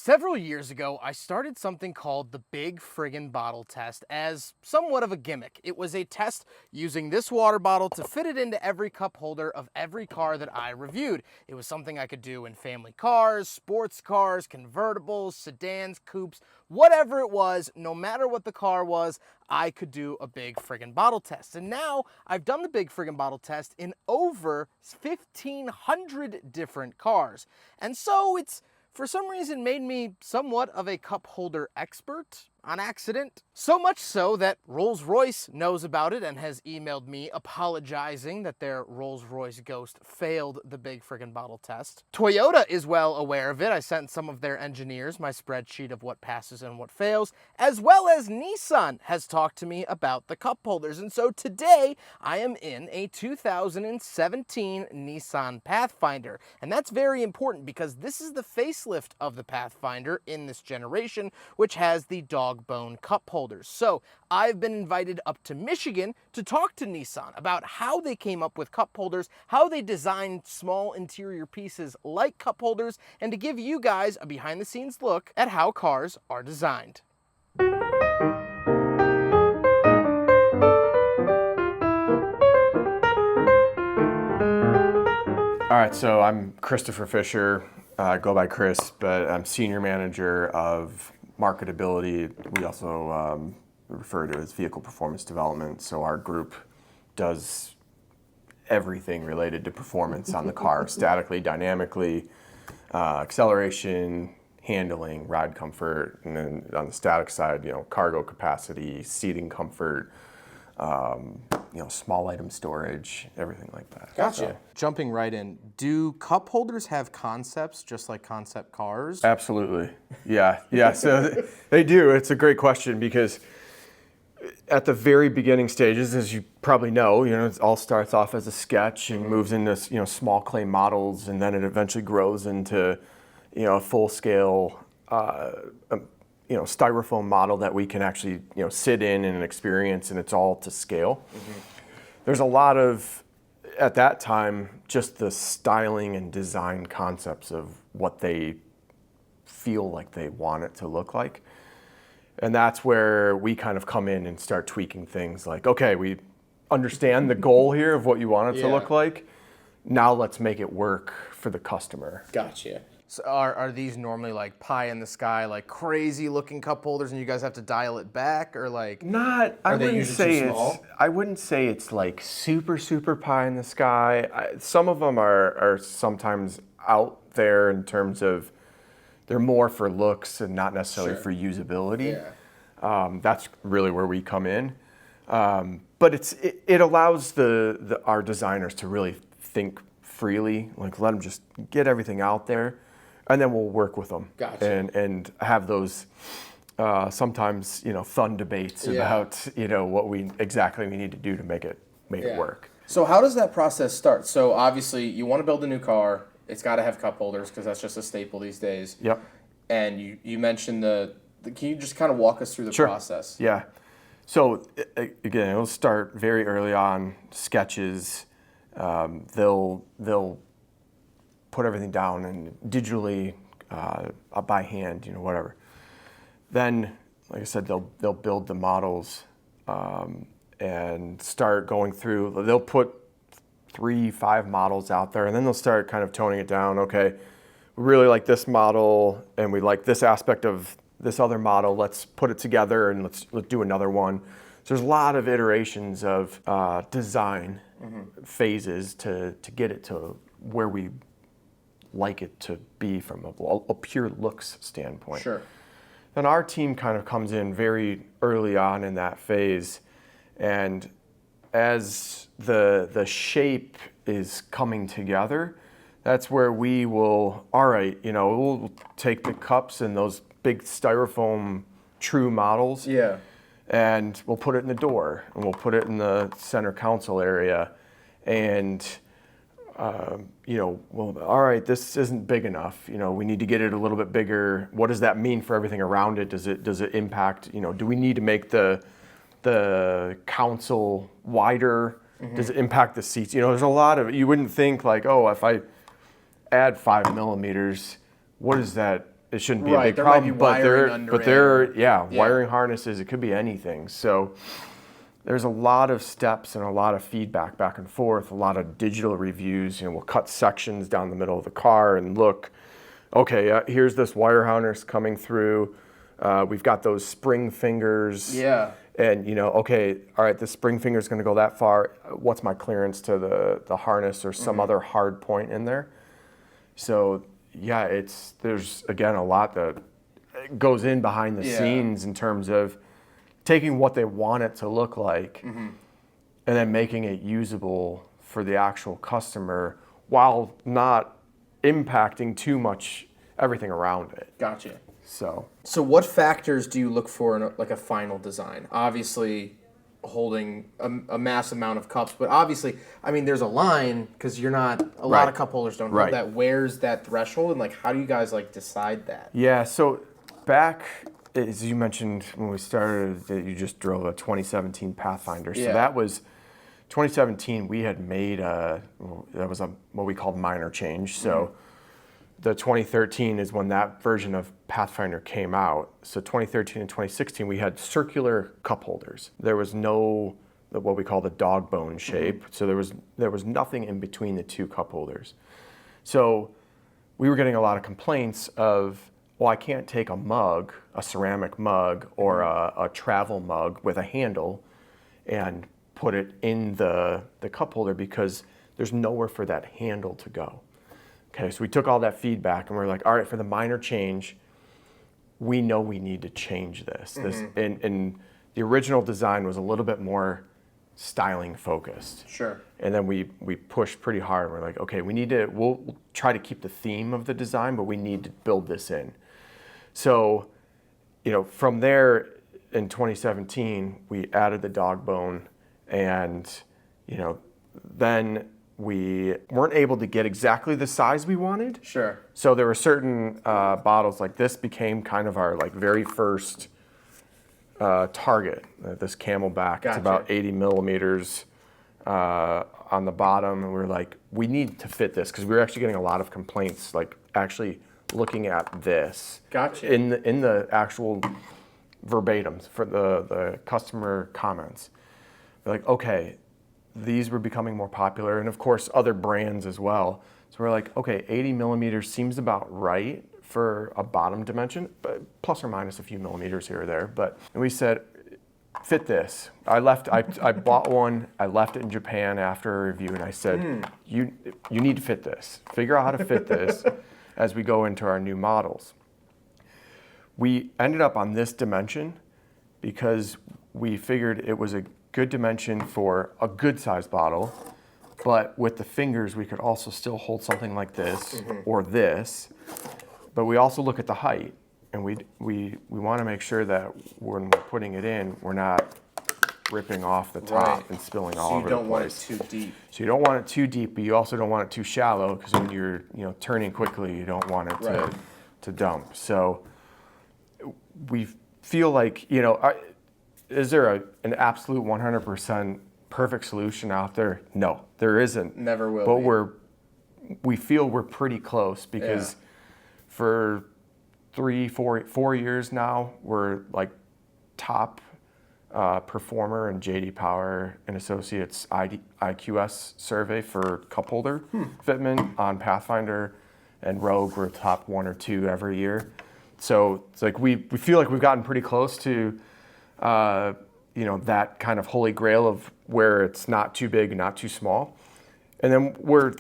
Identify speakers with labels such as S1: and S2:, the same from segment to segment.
S1: Several years ago, I started something called the Big Friggin' Bottle Test as somewhat of a gimmick. It was a test using this water bottle to fit it into every cup holder of every car that I reviewed. It was something I could do in family cars, sports cars, convertibles, sedans, coupes, whatever it was, no matter what the car was, I could do a Big Friggin' Bottle Test. And now I've done the Big Friggin' Bottle Test in over 1,500 different cars. And so it's for some reason made me somewhat of a cup holder expert on accident. So much so that Rolls-Royce knows about it and has emailed me apologizing that their Rolls-Royce Ghost failed the Big Friggin' Bottle Test. Toyota is well aware of it. I sent some of their engineers my spreadsheet of what passes and what fails, as well as Nissan has talked to me about the cup holders. And so today I am in a 2017 Nissan Pathfinder. And that's very important because this is the facelift of the Pathfinder in this generation, which has the dog bone cup holders. So I've been invited up to Michigan to talk to Nissan about how they came up with cup holders, how they designed small interior pieces like cup holders, and to give you guys a behind the scenes look at how cars are designed.
S2: All right, so I'm Christopher Fisher, go by Chris, but I'm Senior Manager of Marketability. We also refer to it as Vehicle Performance Development. So our group does everything related to performance on the car, statically, dynamically, acceleration, handling, ride comfort, and then on the static side, cargo capacity, seating comfort, small item storage, everything like that.
S1: Gotcha.
S2: So,
S1: jumping right in, do cup holders have concepts just like concept cars?
S2: absolutely. Yeah. So they do. It's a great question because at the very beginning stages, as you probably know, it all starts off as a sketch and moves into small clay models, and then it eventually grows into a full scale styrofoam model that we can actually sit in and experience, and it's all to scale. Mm-hmm. There's a lot of, at that time, just the styling and design concepts of what they feel like they want it to look like. And that's where we kind of come in and start tweaking things like, okay, we understand the goal here of what you want it to look like. Now let's make it work for the customer.
S1: Gotcha. So are these normally like pie in the sky, like crazy looking cup holders, and you guys have to dial it back, or like?
S2: Not. I wouldn't say it's like super pie in the sky. Some of them are sometimes out there in terms of they're more for looks and not necessarily for usability. Yeah. That's really where we come in. But it allows our designers to really think freely, like let them just get everything out there. And then we'll work with them.
S1: Gotcha.
S2: And have those sometimes fun debates about what we need to do to make it work.
S1: So how does that process start? So obviously you want to build a new car. It's got to have cup holders because that's just a staple these days.
S2: Yep.
S1: And you mentioned can you just kind of walk us through the process?
S2: Yeah. So again, it'll start very early on. Sketches. They'll put everything down and digitally by hand, whatever. Then, like I said, they'll build the models and start going through. They'll put 3-5 models out there, and then they'll start kind of toning it down. Okay, we really like this model, and we like this aspect of this other model. Let's put it together and let's do another one. So there's a lot of iterations of design phases to get it to where we like it to be from a pure looks standpoint.
S1: Sure.
S2: Then our team kind of comes in very early on in that phase, and as the shape is coming together, that's where we will, we'll take the cups and those big styrofoam true models, and we'll put it in the door, and we'll put it in the center console area, and all right, this isn't big enough. We need to get it a little bit bigger. What does that mean for everything around it? Does it impact? Do we need to make the console wider? Mm-hmm. Does it impact the seats? There's a lot of. You wouldn't think like, oh, if I add 5 millimeters, what is that? it shouldn't be a
S1: Right,
S2: big
S1: there might
S2: problem.
S1: be
S2: But
S1: wiring under it
S2: they're
S1: or-
S2: wiring harnesses. It could be anything. So there's a lot of steps and a lot of feedback back and forth. A lot of digital reviews. We'll cut sections down the middle of the car and look. Okay, here's this wire harness coming through. We've got those spring fingers.
S1: Yeah.
S2: And okay, all right, the spring finger is going to go that far. What's my clearance to the harness or some other hard point in there? So yeah, there's again a lot that goes in behind the scenes in terms of taking what they want it to look like and then making it usable for the actual customer while not impacting too much everything around it.
S1: Gotcha.
S2: So
S1: what factors do you look for in a final design? Obviously, holding a mass amount of cups, but obviously, I mean, there's a line because you're not. A lot of cup holders don't hold that. Where's that threshold, and how do you guys decide that?
S2: Yeah. So back, as you mentioned when we started, that you just drove a 2017 Pathfinder. So that was 2017. We had made that was what we called minor change. So. The 2013 is when that version of Pathfinder came out. So 2013 and 2016, we had circular cup holders. There was no what we call the dog bone shape. So there was nothing in between the two cup holders. So we were getting a lot of complaints of, well, I can't take a mug, a ceramic mug, or a travel mug with a handle and put it in the cup holder because there's nowhere for that handle to go. Okay, so we took all that feedback and we're like, all right, for the minor change, we know we need to change this. And the original design was a little bit more styling focused.
S1: Sure.
S2: And then we pushed pretty hard. We're like, okay, we'll try to keep the theme of the design, but we need to build this in. So, from there in 2017, we added the dog bone and, then we weren't able to get exactly the size we wanted.
S1: Sure.
S2: So there were certain bottles, like this became kind of our very first target, this Camelback.
S1: Gotcha.
S2: It's about 80 millimeters on the bottom. And we were like, we need to fit this because we were actually getting a lot of complaints, actually looking at this.
S1: Gotcha.
S2: In the actual verbatims for the customer comments. They're like, okay, these were becoming more popular, and of course other brands as well. So we're like, okay, 80 millimeters seems about right for a bottom dimension, but plus or minus a few millimeters here or there. And we said, fit this. I bought one, I left it in Japan after a review, and I said, you need to fit this. Figure out how to fit this as we go into our new models. We ended up on this dimension because we figured it was a good dimension for a good sized bottle, but with the fingers we could also still hold something like this or this. But we also look at the height, and we want to make sure that when we're putting it in, we're not ripping off the top and spilling all over the place.
S1: So you don't want it too deep.
S2: So you don't want it too deep, but you also don't want it too shallow because when you're turning quickly, you don't want it to dump. So we feel like is there an absolute 100% perfect solution out there? No, there isn't.
S1: Never will be.
S2: But we feel we're pretty close because for 4 years now, we're top performer in J.D. Power and Associates IQS survey for cup holder fitment on Pathfinder and Rogue. We're top 1 or 2 every year. So it's we feel like we've gotten pretty close to that kind of holy grail of where it's not too big and not too small. And then where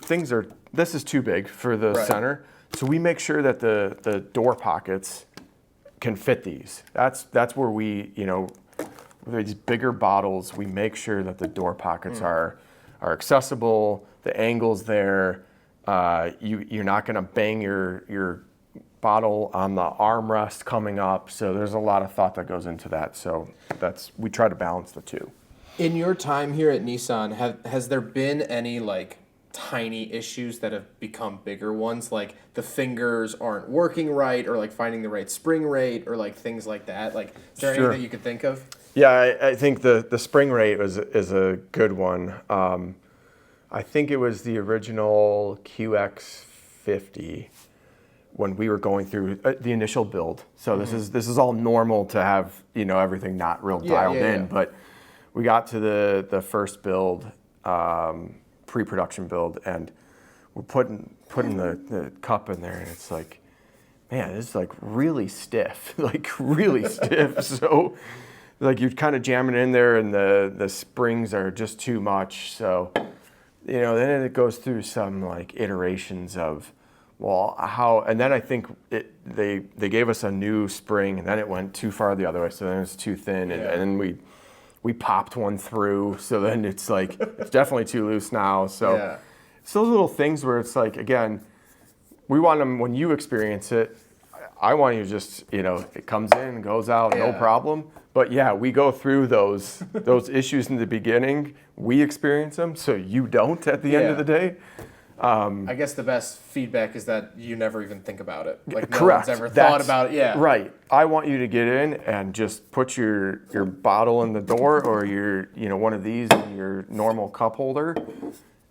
S2: this is too big for the center. So we make sure that the door pockets can fit these. That's where we, with these bigger bottles, we make sure that the door pockets are accessible, the angle's there. You're not gonna bang your bottle on the armrest coming up, so there's a lot of thought that goes into that. So we try to balance the two.
S1: In your time here at Nissan, has there been any tiny issues that have become bigger ones, like the fingers aren't working right, or finding the right spring rate, or things like that? Is there anything that you could think of?
S2: Yeah, I think the spring rate is a good one. I think it was the original QX50. when we were going through the initial build. So this is all normal to have, everything not real dialed in.
S1: Yeah.
S2: But we got to the first build, pre-production build, and we're putting the cup in there, and it's like, man, it's like really stiff, like really stiff. So like you're kind of jamming in there, and the springs are just too much. So then it goes through some like iterations of, well, how, and then I think they gave us a new spring, and then it went too far the other way, so then it's too thin, and then we popped one through, so then it's like it's definitely too loose now. So it's those little things where it's like, again, we want them when you experience it. I want you to just, it comes in, goes out, no problem. But yeah, we go through those issues in the beginning. We experience them, so you don't at the end of the day.
S3: I guess the best feedback is that you never even think about it. Like no
S2: Correct.
S3: one's ever thought about it. Yeah.
S2: Right. I want you to get in and just put your bottle in the door, or your one of these in your normal cup holder,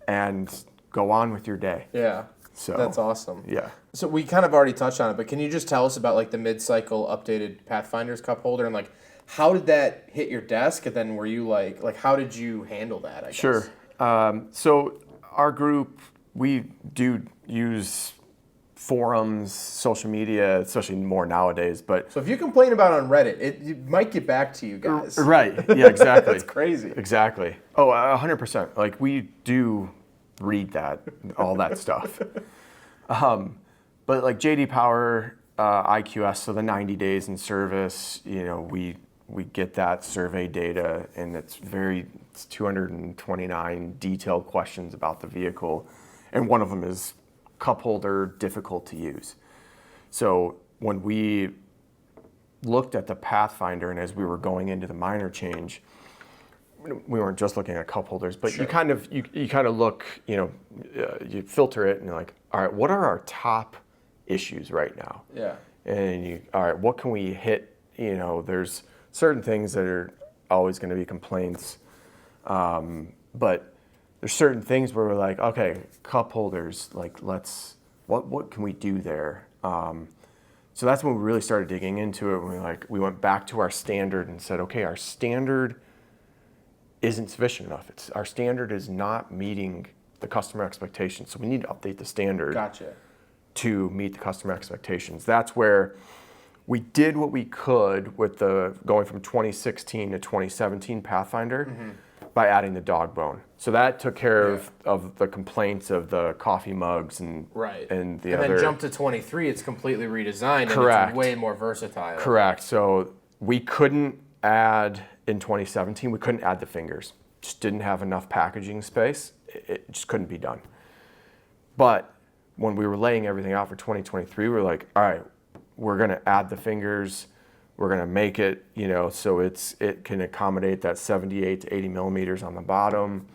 S2: and go on with your day.
S3: Yeah.
S2: So
S3: that's awesome.
S2: Yeah.
S3: So we kind of already touched on it, but can you just tell us about like the mid-cycle updated Pathfinder's cup holder, and like how did that hit your desk, and then were you like how did you handle that? I guess.
S2: Sure. So our group, we do use forums, social media, especially more nowadays. But
S3: so if you complain about it on Reddit, it might get back to you guys.
S2: Right. Yeah. Exactly.
S3: That's crazy.
S2: Exactly. Oh, 100%. Like we do read that, all that stuff. But like JD Power, IQS, so the 90 days in service, we get that survey data, and it's 229 detailed questions about the vehicle. And one of them is cup holder difficult to use. So when we looked at the Pathfinder, and as we were going into the minor change, we weren't just looking at cup holders, but you kind of look, you filter it, and you're like, all right, what are our top issues right now?
S3: Yeah.
S2: And all right, what can we hit? There's certain things that are always going to be complaints, but there's certain things where we're like, okay, cup holders, like what can we do there? So that's when we really started digging into it. We went back to our standard and said, okay, our standard isn't sufficient enough. Our standard is not meeting the customer expectations, so we need to update the standard.
S3: Gotcha.
S2: To meet the customer expectations. That's where we did what we could with the going from 2016 to 2017 Pathfinder by adding the dog bone. So that took care of the complaints of the coffee mugs and and the other.
S3: And then jump to 23, it's completely redesigned.
S2: Correct.
S3: And it's way more versatile.
S2: Correct. So we couldn't add in 2017. We couldn't add the fingers. Just didn't have enough packaging space. It just couldn't be done. But when we were laying everything out for 2023, we were like, all right, we're going to add the fingers. We're going to make it, so it can accommodate that 78 to 80 millimeters on the bottom,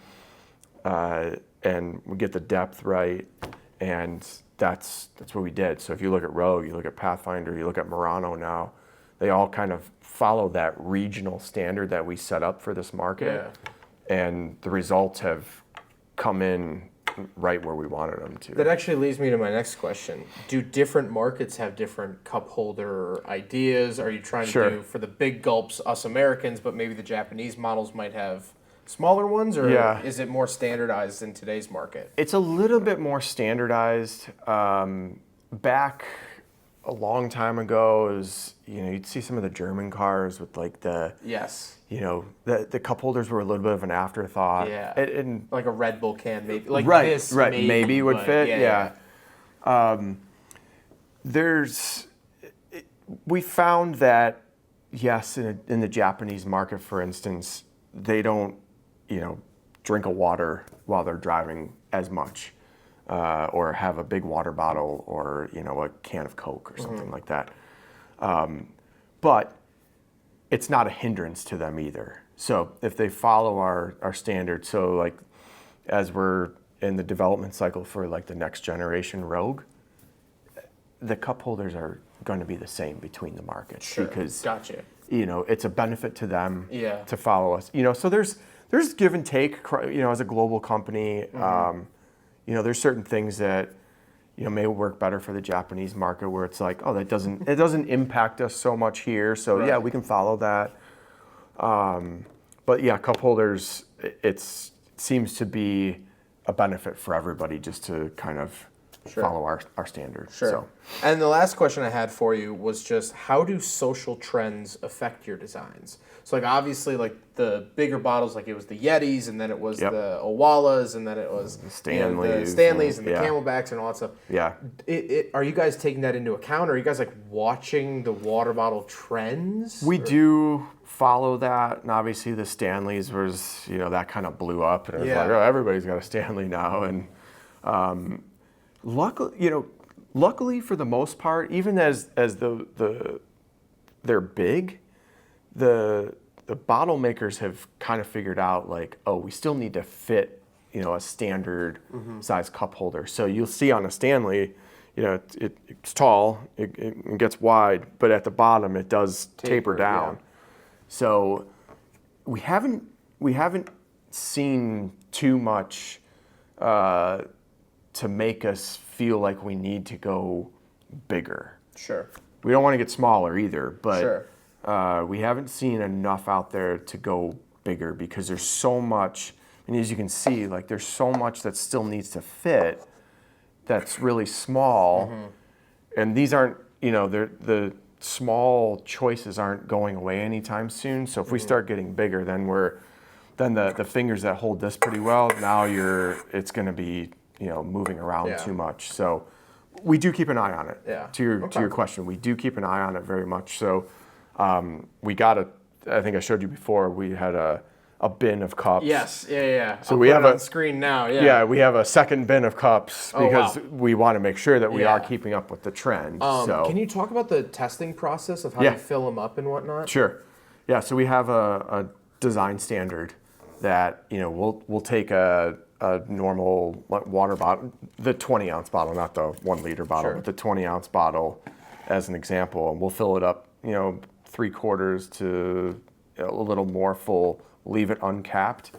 S2: and we get the depth right, and that's what we did. So if you look at Rogue, you look at Pathfinder, you look at Murano now, they all kind of follow that regional standard that we set up for this market, and the results have come in right where we wanted them to.
S3: That actually leads me to my next question. Do different markets have different cup holder ideas? Are you trying to do for the big gulps, us Americans, but maybe the Japanese models might have smaller ones? Or is it more standardized in today's market?
S2: It's a little bit more standardized. Back a long time ago, you'd see some of the German cars with like the the cup holders were a little bit of an afterthought.
S3: Yeah,
S2: and
S3: like a Red Bull can, maybe like
S2: this, maybe would fit. We found that in the Japanese market, for instance, they don't drink a water while they're driving as much. Or have a big water bottle, or a can of Coke or something like that. But it's not a hindrance to them either. So if they follow our standards, so like as we're in the development cycle for like the next generation Rogue, the cup holders are going to be the same between the markets because it's a benefit to them to follow us. So there's give and take. As a global company. There's certain things that, may work better for the Japanese market, where it's like, oh, it doesn't impact us so much here. So yeah, we can follow that. But yeah, cup holders, it seems to be a benefit for everybody just to kind of follow our standards.
S3: Sure.
S2: So.
S3: And the last question I had for you was just, how do social trends affect your designs? So like obviously like the bigger bottles, like it was the Yetis, and then it was the Owalas, and then it was the Stanleys and the Camelbacks and all that stuff.
S2: Yeah.
S3: Are you guys taking that into account? Or are you guys like watching the water bottle trends?
S2: We do follow that, and obviously the Stanleys was, that kind of blew up, and it was like, oh, everybody's got a Stanley now, and luckily for the most part, even as they're big, the bottle makers have kind of figured out like, oh, we still need to fit, a standard size cup holder. So you'll see on a Stanley, it's tall, it gets wide, but at the bottom it does taper down. Yeah. So we haven't seen too much to make us feel like we need to go bigger.
S3: Sure.
S2: We don't want to get smaller either, but we haven't seen enough out there to go bigger, because there's so much, and as you can see, like there's so much that still needs to fit that's really small, and these aren't, the small choices aren't going away anytime soon. So if we start getting bigger, then the fingers that hold this pretty well, now it's going to be moving around too much. So we do keep an eye on it.
S3: Yeah.
S2: To your question, we do keep an eye on it very much. So we got I think I showed you before, we had a bin of cups.
S3: Yes. Yeah.
S2: So we have
S3: on screen now. Yeah.
S2: Yeah, we have a second bin of cups because we want to make sure that we are keeping up with the trend.
S3: Can you talk about the testing process of how you fill them up and whatnot?
S2: Sure. Yeah. So we have a design standard that we'll take a normal water bottle, the 20-ounce bottle, not the 1 liter bottle, but the 20-ounce bottle as an example, and we'll fill it up, 3/4 to a little more full, leave it uncapped,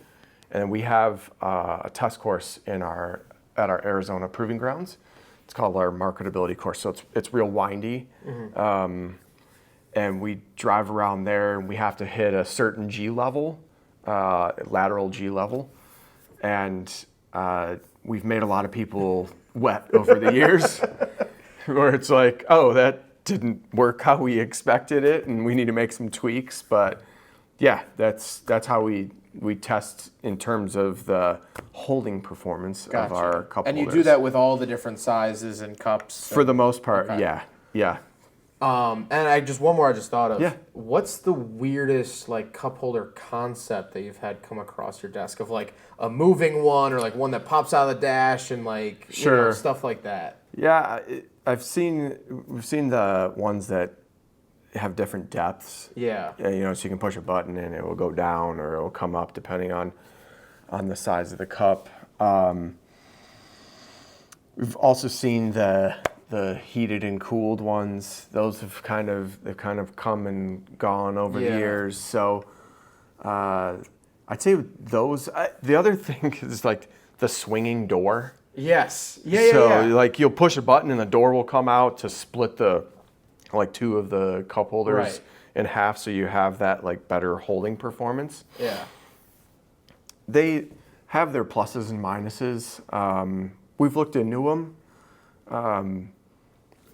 S2: and we have a test course at our Arizona proving grounds. It's called our marketability course. So it's real windy, and we drive around there, and we have to hit a certain G level, lateral G level. And we've made a lot of people wet over the years, where it's like, oh, that didn't work how we expected it, and we need to make some tweaks. But yeah, that's how we test in terms of the holding performance of our cup holders.
S3: And you do that with all the different sizes and cups?
S2: For the most part, yeah.
S3: And one more I just thought of.
S2: Yeah.
S3: What's the weirdest cup holder concept that you've had come across your desk, of like a moving one, or like one that pops out of the dash and stuff like that? Yeah,
S2: we've seen the ones that have different depths.
S3: Yeah.
S2: So you can push a button and it will go down or it will come up depending on the size of the cup. We've also seen the heated and cooled ones. Those have kind of come and gone over the years. So I'd say those. The other thing is like the swinging door.
S3: Yes.
S2: So you'll push a button and the door will come out to split two of the cup holders in half, so you have that better holding performance.
S3: Yeah.
S2: They have their pluses and minuses. We've looked into them.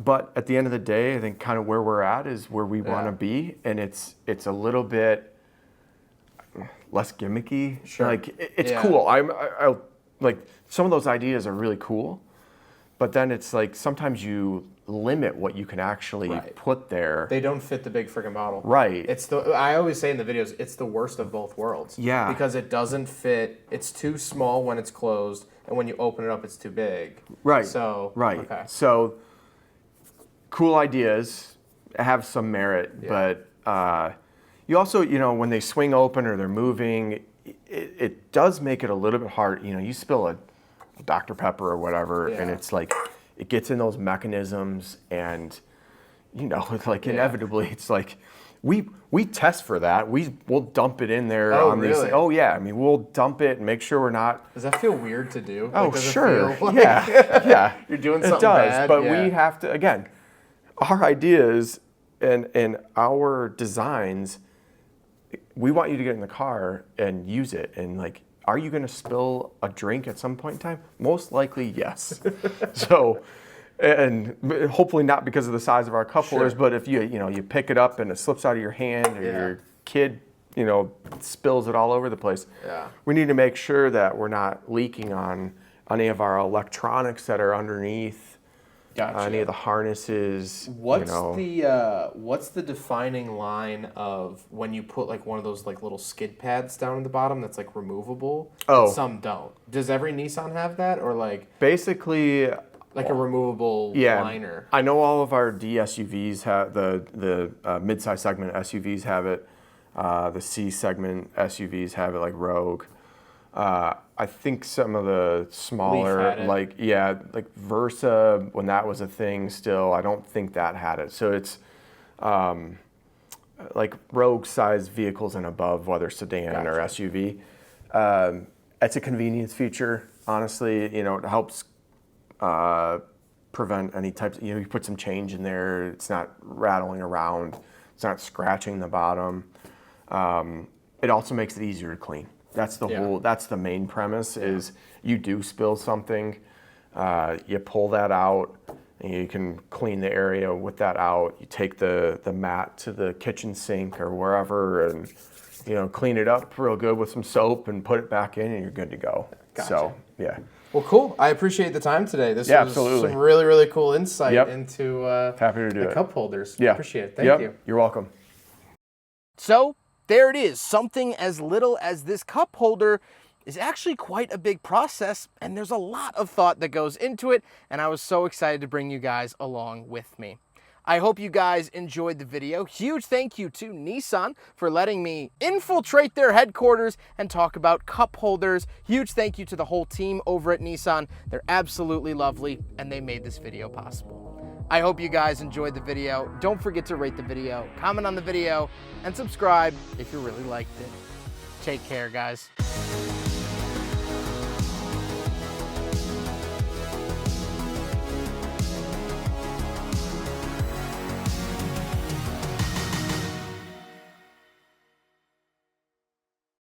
S2: But at the end of the day, I think kind of where we're at is where we want to be, and it's a little bit less gimmicky.
S3: Sure.
S2: It's cool. I some of those ideas are really cool, but then it's sometimes you limit what you can actually put there.
S3: They don't fit the big freaking bottle.
S2: Right.
S3: I always say in the videos, it's the worst of both worlds.
S2: Yeah.
S3: Because it doesn't fit. It's too small when it's closed, and when you open it up, it's too big.
S2: Right.
S3: So.
S2: Right.
S3: Okay.
S2: So. Cool ideas have some merit, but you also, when they swing open or they're moving, it does make it a little bit hard. You spill a Dr. Pepper or whatever, and it's it gets in those mechanisms, and inevitably it's we test for that. We'll dump it in there
S3: Oh,
S2: on these.
S3: really?
S2: Oh yeah, I mean we'll dump it and make sure we're not.
S3: Does that feel weird to do?
S2: Oh
S3: Like, does it
S2: sure,
S3: feel like
S2: yeah.
S3: you're doing
S2: It
S3: something
S2: does,
S3: bad?
S2: but
S3: Yeah.
S2: we have to, again, our ideas and our designs, we want you to get in the car and use it. And like, are you going to spill a drink at some point in time? Most likely, yes. So, and hopefully not because of the size of our cup holders, but if you pick it up and it slips out of your hand, or your kid, spills it all over the place.
S3: Yeah.
S2: We need to make sure that we're not leaking on any of our electronics that are underneath.
S3: Gotcha.
S2: Any of the harnesses.
S3: What's the defining line of when you put like one of those like little skid pads down at the bottom that's like removable?
S2: Oh.
S3: And some don't. Does every Nissan have that, or like
S2: Basically,
S3: like a removable liner?
S2: I know all of our D SUVs have the mid-size segment SUVs have it. The C segment SUVs have it, like Rogue. I think some of the smaller, like Versa, when that was a thing still, I don't think that had it. So it's like Rogue size vehicles and above, whether sedan or SUV. It's a convenience feature, honestly. It helps prevent any types, you put some change in there, it's not rattling around, it's not scratching the bottom. It also makes it easier to clean. That's the main premise is you do spill something, you pull that out, and you can clean the area with that out. You take the mat to the kitchen sink or wherever and, clean it up real good with some soap and put it back in and you're good to go.
S3: Gotcha.
S2: So, yeah.
S3: Well, cool. I appreciate the time today. This was
S2: absolutely.
S3: some really, really cool insight into
S2: Happy to do
S3: the
S2: it.
S3: cup holders.
S2: Yeah.
S3: Appreciate it. Thank you.
S2: You're welcome.
S1: So there it is. Something as little as this cup holder is actually quite a big process, and there's a lot of thought that goes into it, and I was so excited to bring you guys along with me. I hope you guys enjoyed the video. Huge thank you to Nissan for letting me infiltrate their headquarters and talk about cup holders. Huge thank you to the whole team over at Nissan. They're absolutely lovely, and they made this video possible. I hope you guys enjoyed the video. Don't forget to rate the video, comment on the video, and subscribe if you really liked it. Take care, guys.